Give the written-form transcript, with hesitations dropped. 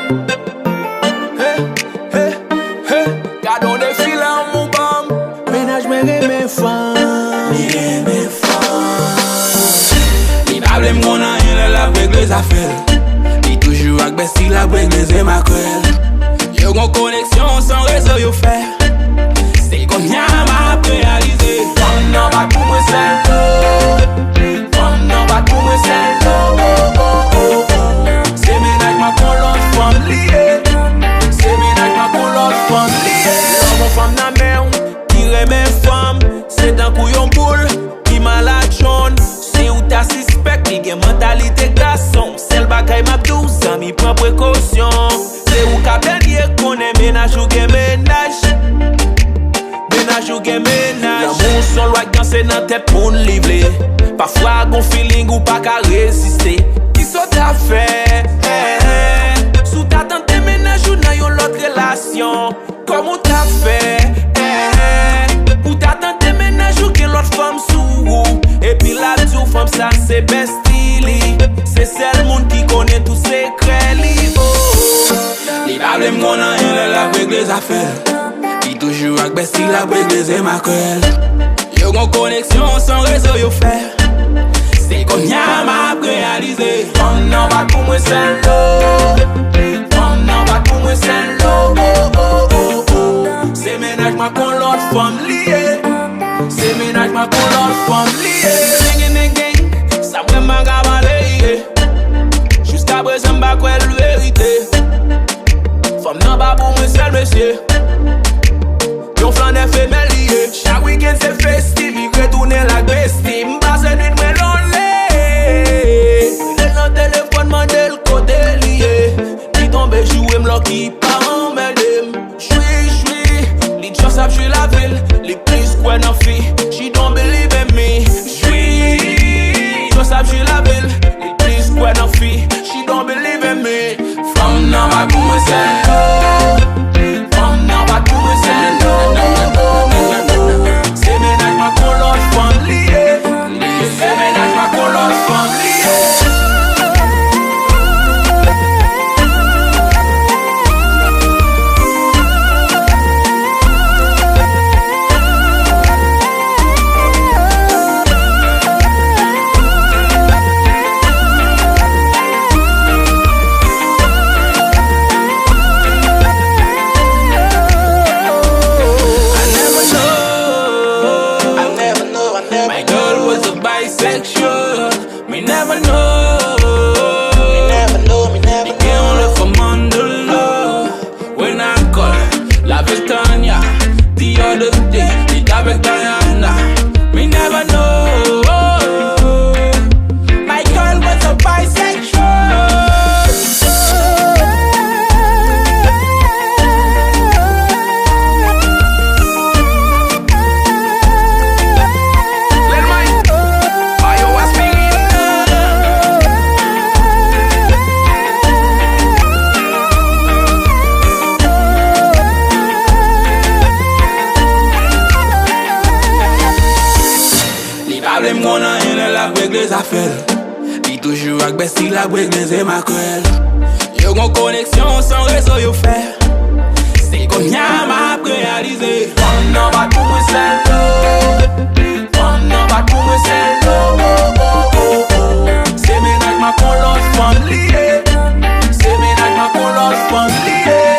Hey, hey, hey. Gardons des filets en mon bam. Ménage mes femmes. Mes femmes. Il n'a blême qu'on a rien la PIKLIZ a fait. Il toujours avec Bessie la PIKLIZ et ma crelle. Yo gon connexion sans réseau yo fait. C'est qu'on y a m'a réalisé. Femme non pas pour moi seul. Femme non pas pour moi seul. C'est ménage ma con l'autre femme liée. C'est ménage ma con l'autre femme liée. Mon femme n'a mère qui remet femme. C'est un couillon boule qui malade jaune. C'est où t'as suspect qui gen mentalité garçon. C'est le bagay m'a 12 ans mi prend précaution. C'est où qu'a dernier qu'on est ménage ou gen ménage. Ménage ou gen ménage. L'amour son loi danser dans tête pour nous livrer. Parfois gon feeling ou pas qu'à résister. Qui sont ta fait? Sous ta tante ménage ou dans yon l'autre relation. Comment t'as fait? Ou ta tante ménage ou gen l'autre femme sous. Et puis la tout femme ça c'est bestili. C'est celle monde qui connaît tous secrets li. Li pa blême qu'on a rien la PIKLIZ a fait. Il toujours avec Bessie la PIKLIZ et ma crelle. Yo gon connexion sans réseau yo fait. C'est qu'on y a m'a réalisé. Femme non pas pour moi seul. Femme non pas pour moi seul. C'est ménage ma con l'autre femme liée. C'est ménage ma con l'autre femme liée. Ça me m'a gabalé. Jusqu'à présent m'a quoi la vérité. Femme non pas pour moi seul monsieur. Yon flan est femelle lié. Chaque week-end c'est festif. Il retourne la bestie. M'passe nuit moi lonely. Il dans téléphone mandé le côté lié. Il tombe jouer m'lucky pas en m'aide. J'suis li just up j'suis la ville. Li plus quoi n'en fi. She don't believe in me. J'suis just up j'suis la ville. Li plus quoi n'en fi. She don't believe in me. Femme nan pas pour moi seul. Femme nan pas pour moi seul. C'est ménage ma con l'autre femme liée. C'est ménage ma con l'autre femme liée. Bisexual, me never know. Me can't look from under love. When I call La Victoria the other day, it avec Diana. Me never know. My girl was a bisexual. Blême qu'on a rien la PIKLIZ a fait. Il toujours avec Bessie la PIKLIZ et ma crelle. Yo gon connexion sans réseau yo fait. C'est qu'on y a m'a réalisé. Femme non pas pour moi seul. Femme non pas pour moi seul. C'est ménage ma con l'autre femme liée. C'est ménage ma con l'autre femme liée.